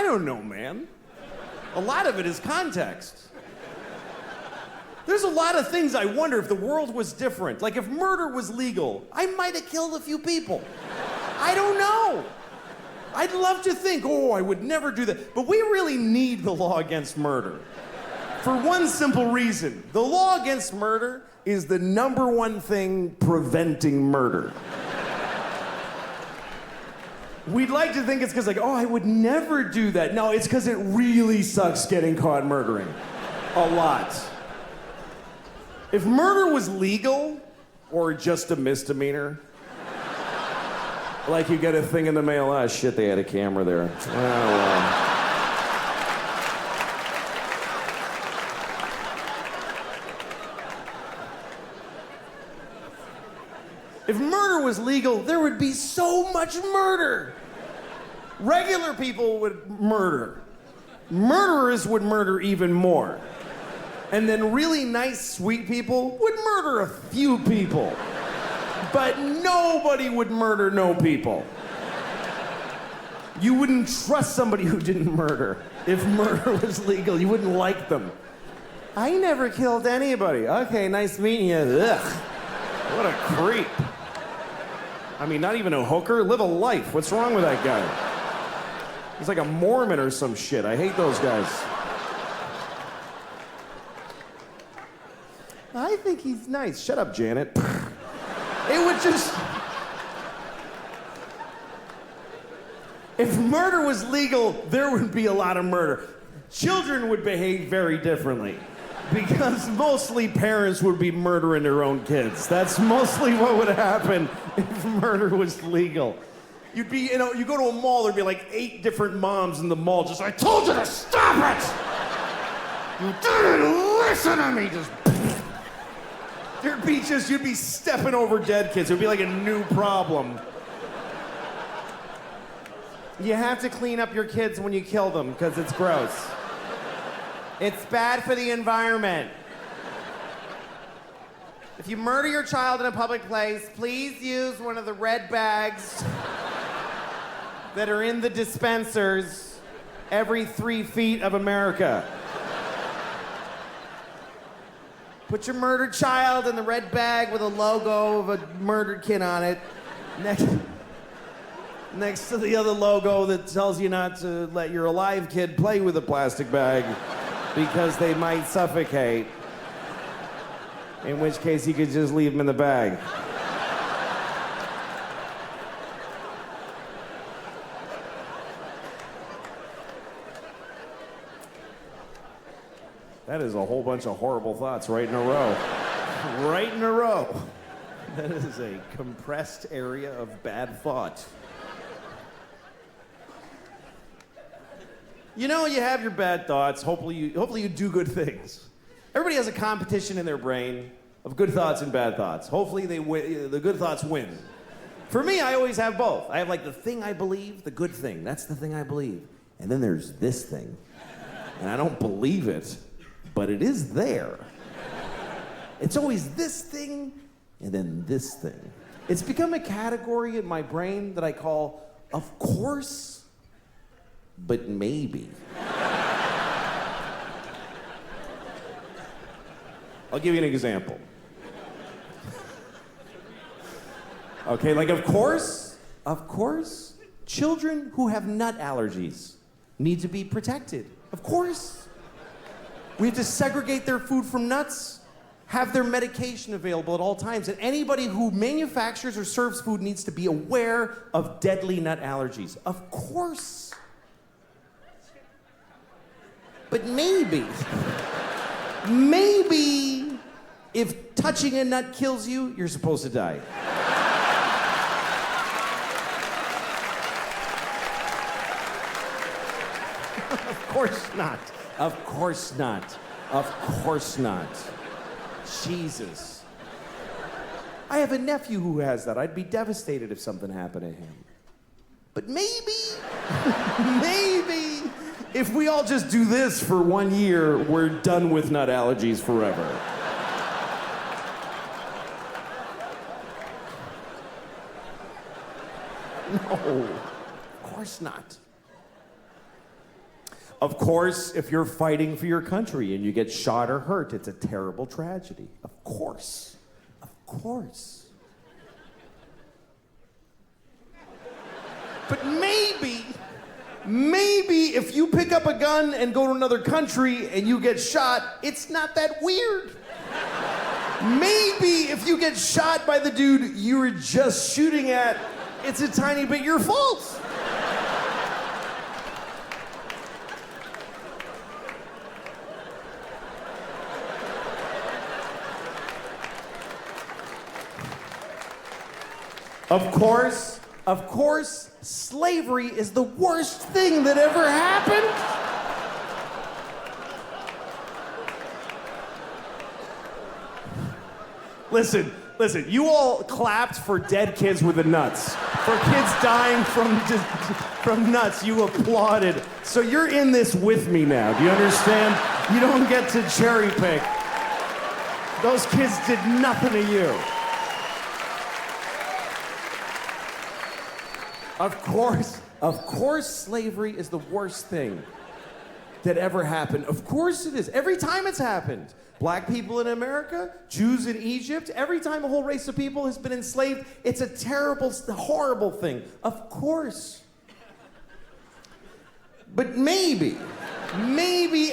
don't know, man. A lot of it is context. There's a lot of things I wonder if the world was different. Like if murder was legal, I might have killed a few people. I don't know. I'd love to think, oh, I would never do that. But we really need the law against murder. For one simple reason. The law against murder is the #1 thing preventing murder. We'd like to think it's because like, oh, I would never do that. No, it's because it really sucks getting caught murdering. A lot. If murder was legal or just a misdemeanor, like you get a thing in the mail, ah, shit, they had a camera there. Oh, well. If murder was legal, there would be so much murder. Regular people would murder. Murderers would murder even more. And then really nice, sweet people would murder a few people. But nobody would murder no people. You wouldn't trust somebody who didn't murder. If murder was legal, you wouldn't like them. I never killed anybody. Okay, nice meeting you. Ugh. What a creep. I mean, not even a hooker. Live a life. What's wrong with that guy? He's like a Mormon or some shit. I hate those guys. I think he's nice. Shut up, Janet. It would just... If murder was legal, there would be a lot of murder. Children would behave very differently. Because mostly parents would be murdering their own kids. That's mostly what would happen if murder was legal. You'd be, you know, you go to a mall, there'd be like 8 different moms in the mall just, I told you to stop it! You didn't listen to me! You'd be stepping over dead kids. It would be like a new problem. You have to clean up your kids when you kill them, because it's gross. It's bad for the environment. If you murder your child in a public place, please use one of the red bags that are in the dispensers every 3 feet of America. Put your murdered child in the red bag with a logo of a murdered kid on it. Next to the other logo that tells you not to let your alive kid play with a plastic bag because they might suffocate. In which case, you could just leave them in the bag. That is a whole bunch of horrible thoughts right in a row. Right in a row. That is a compressed area of bad thought. You know, you have your bad thoughts. Hopefully you do good things. Everybody has a competition in their brain of good thoughts and bad thoughts. Hopefully the good thoughts win. For me, I always have both. I have like the thing I believe, the good thing. That's the thing I believe. And then there's this thing. And I don't believe it, but it is there. It's always this thing and then this thing. It's become a category in my brain that I call, of course, but maybe. I'll give you an example. Okay, like of course, children who have nut allergies need to be protected. Of course. We have to segregate their food from nuts, have their medication available at all times, and anybody who manufactures or serves food needs to be aware of deadly nut allergies. Of course. But maybe if touching a nut kills you, you're supposed to die. Of course not. Of course not. Of course not. Jesus. I have a nephew who has that. I'd be devastated if something happened to him. But maybe, if we all just do this for 1 year, we're done with nut allergies forever. No, of course not. Of course, if you're fighting for your country and you get shot or hurt, it's a terrible tragedy. Of course. Of course. But maybe if you pick up a gun and go to another country and you get shot, it's not that weird. Maybe if you get shot by the dude you were just shooting at, it's a tiny bit your fault. Of course, slavery is the worst thing that ever happened. Listen, you all clapped for dead kids with the nuts. For kids dying from nuts, you applauded. So you're in this with me now, do you understand? You don't get to cherry pick. Those kids did nothing to you. Of course slavery is the worst thing that ever happened. Of course it is. Every time it's happened. Black people in America, Jews in Egypt, every time a whole race of people has been enslaved, it's a terrible, horrible thing. Of course. But maybe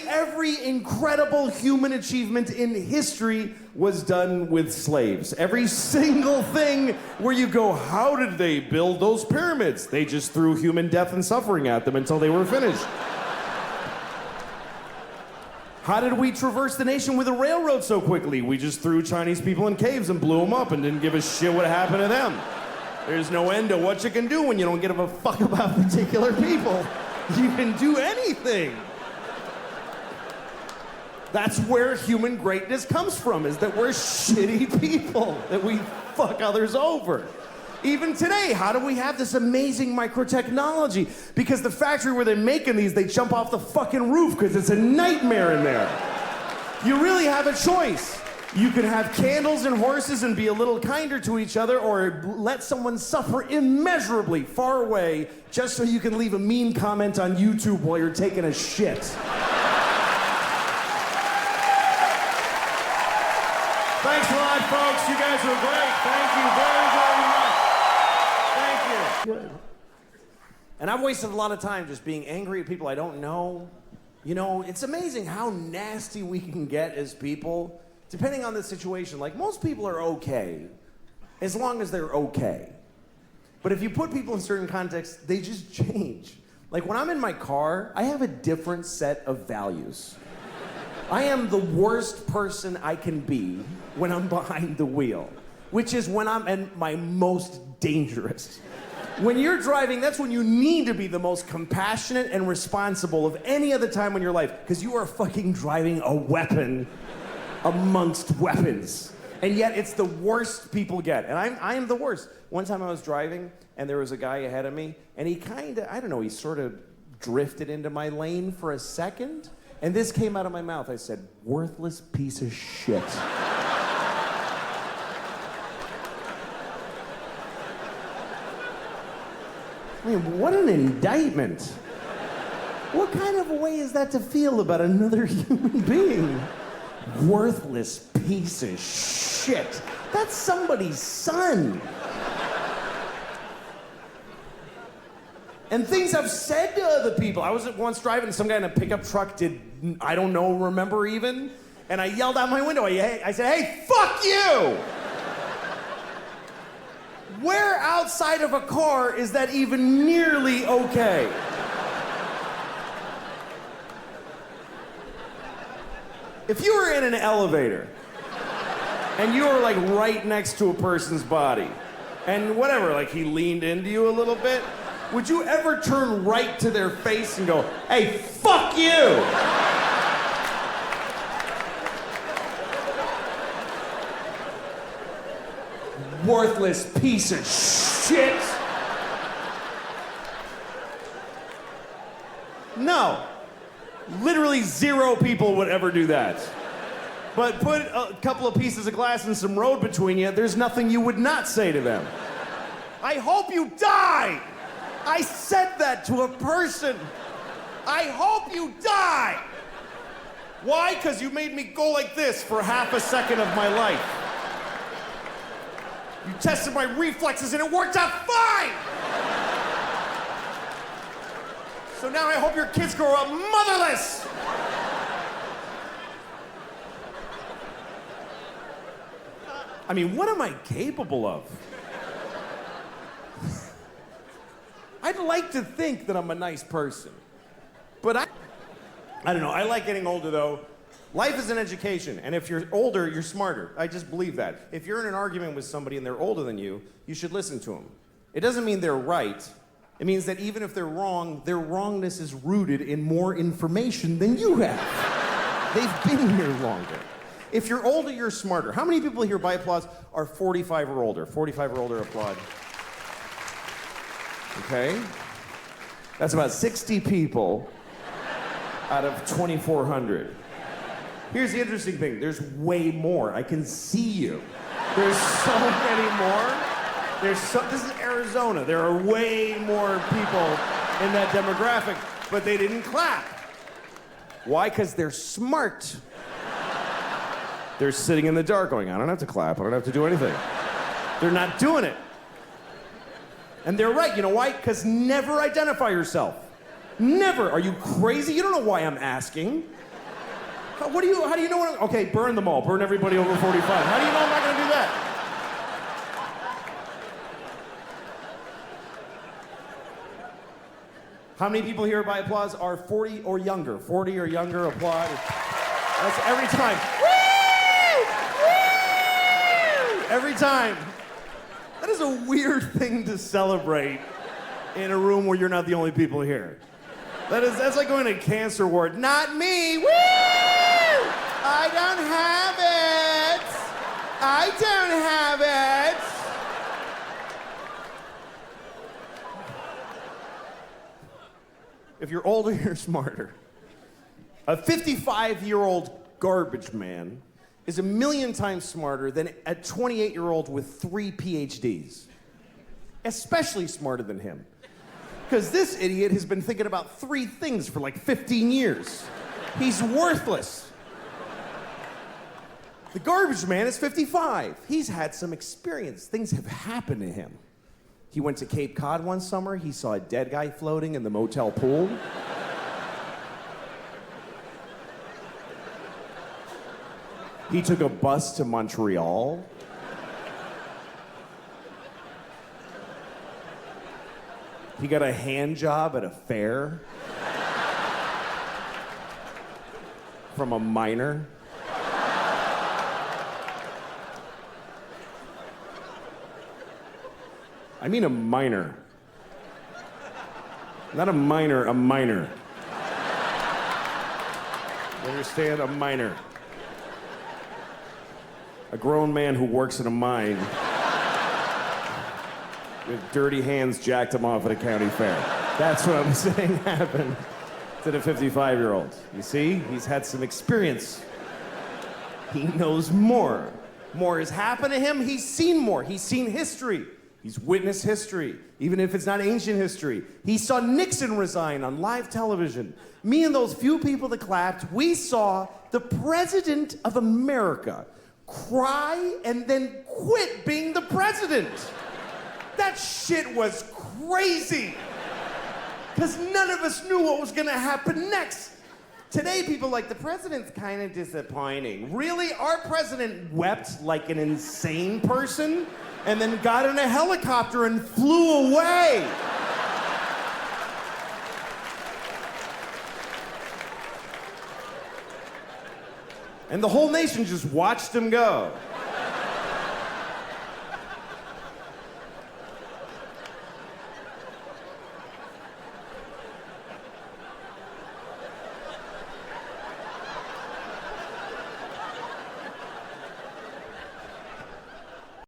every incredible human achievement in history was done with slaves. Every single thing where you go, how did they build those pyramids? They just threw human death and suffering at them until they were finished. How did we traverse the nation with a railroad so quickly? We just threw Chinese people in caves and blew them up and didn't give a shit what happened to them. There's no end to what you can do when you don't give a fuck about particular people. You can do anything. That's where human greatness comes from, is that we're shitty people, that we fuck others over. Even today, how do we have this amazing microtechnology? Because the factory where they're making these, they jump off the fucking roof because it's a nightmare in there. You really have a choice. You can have candles and horses and be a little kinder to each other, or let someone suffer immeasurably far away just so you can leave a mean comment on YouTube while you're taking a shit. Thanks a lot, folks. You guys were great. Thank you very, very much. Thank you. Good. And I've wasted a lot of time just being angry at people I don't know. You know, it's amazing how nasty we can get as people, depending on the situation. Like, most people are okay, as long as they're okay. But if you put people in certain contexts, they just change. Like, when I'm in my car, I have a different set of values. I am the worst person I can be when I'm behind the wheel, which is when I'm at my most dangerous. When you're driving, that's when you need to be the most compassionate and responsible of any other time in your life, because you are fucking driving a weapon amongst weapons. And yet it's the worst people get, and I am the worst. One time I was driving, and there was a guy ahead of me, and he he sort of drifted into my lane for a second, and this came out of my mouth. I said, "Worthless piece of shit." I mean, what an indictment. What kind of a way is that to feel about another human being? Worthless piece of shit. That's somebody's son. And things I've said to other people. I was once driving, some guy in a pickup truck remember even, and I yelled out my window. I said, "Hey, fuck you!" Where outside of a car is that even nearly okay? If you were in an elevator and you were like right next to a person's body and whatever, like he leaned into you a little bit, would you ever turn right to their face and go, "Hey, fuck you"? Worthless piece of shit. No. Literally 0 people would ever do that. But put a couple of pieces of glass and some road between you, there's nothing you would not say to them. "I hope you die." I said that to a person. I hope you die! Why? Because you made me go like this for half a second of my life. You tested my reflexes and it worked out fine! So now I hope your kids grow up motherless! I mean, what am I capable of? I'd like to think that I'm a nice person. But I don't know. I like getting older, though. Life is an education, and if you're older, you're smarter. I just believe that. If you're in an argument with somebody and they're older than you should listen to them. It doesn't mean they're right. It means that even if they're wrong, their wrongness is rooted in more information than you have. They've been here longer. If you're older, you're smarter. How many people here by applause are 45 or older? 45 or older, applaud. Okay? That's about 60 people out of 2,400. Here's the interesting thing. There's way more. I can see you. There's so many more. This is Arizona. There are way more people in that demographic, but they didn't clap. Why? Because they're smart. They're sitting in the dark going, I don't have to clap. I don't have to do anything. They're not doing it. And they're right. You know why? Because never identify yourself. Never. Are you crazy? You don't know why I'm asking. How do you know what I'm... Okay, burn them all. Burn everybody over 45. How do you know I'm not going to do that? How many people here by applause are 40 or younger? 40 or younger, applaud. That's every time. Woo! Woo! Every time. That is a weird thing to celebrate in a room where you're not the only people here. That's like going to a cancer ward. Not me. Woo! I don't have it. I don't have it. If you're older, you're smarter. A 55-year-old garbage man is 1,000,000 times smarter than a 28-year-old with 3 PhDs. Especially smarter than him. Because this idiot has been thinking about 3 things for like 15 years. He's worthless. The garbage man is 55. He's had some experience. Things have happened to him. He went to Cape Cod one summer. He saw a dead guy floating in the motel pool. He took a bus to Montreal. He got a hand job at a fair from a miner. I mean a minor. Not a minor, a minor. You understand? A minor. A grown man who works in a mine with dirty hands jacked him off at a county fair. That's what I'm saying happened to the 55-year-old. You see? He's had some experience. He knows more. More has happened to him. He's seen more. He's seen history. He's witnessed history, even if it's not ancient history. He saw Nixon resign on live television. Me and those few people that clapped, we saw the President of America cry and then quit being the president. That shit was crazy. Because none of us knew what was going to happen next. Today, people like, the president's kind of disappointing. Really? Our president wept like an insane person and then got in a helicopter and flew away. And the whole nation just watched him go.